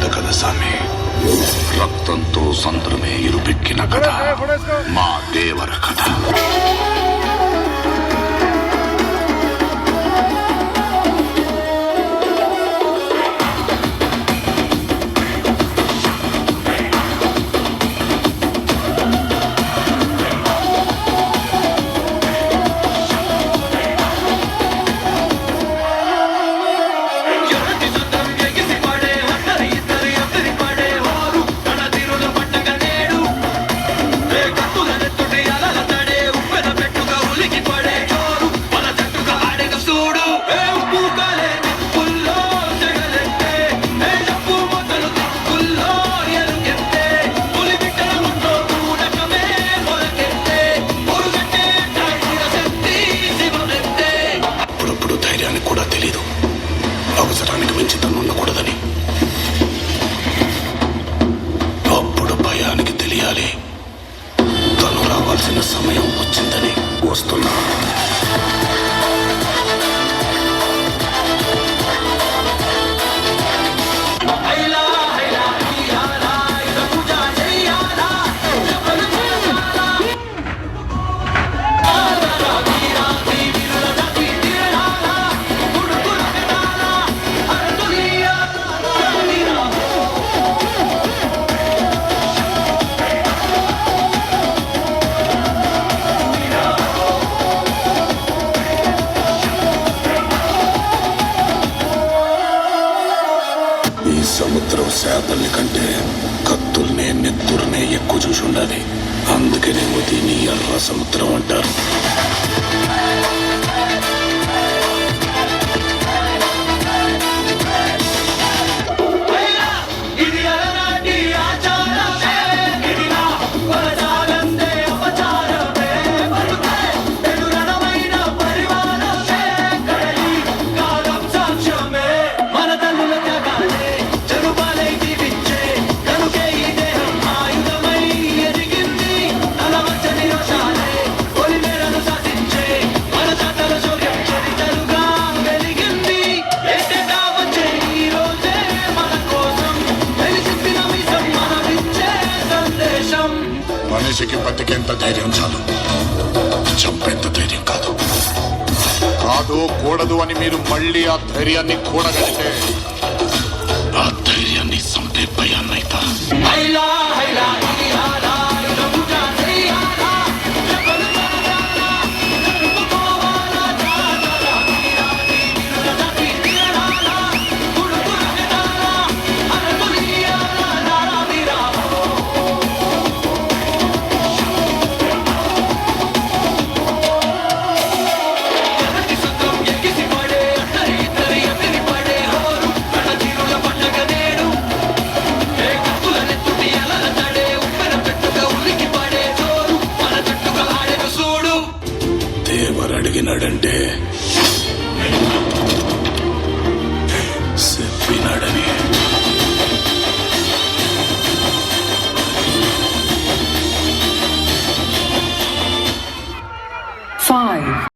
పెద్ద కథ సామి. రక్తంతో సంద్రమే ఇరుపెక్కిన కథ మా దేవర కథ. అవసరానికి మించి తను ఉండకూడదని. అప్పుడు భయానికి తెలియాలి తను రావాల్సిన సమయం వచ్చిందని. వస్తున్నా. సముద్రం చేపల్ని కంటే కత్తుల్నే నెత్తుర్నే ఎక్కువ చూసి ఉండాలి. అందుకనేమో దీన్ని ఎర్ర సముద్రం అంటారు. మనిషికి బతికేంత ధైర్యం చాలు, చంపేంత ధైర్యం కాదు. కూడదు అని మీరు మళ్ళీ ఆ ధైర్యాన్ని కూడగలిగితే ఆ ధైర్యాన్ని చంపే భయాన్నైతా. అడిగినాడంటే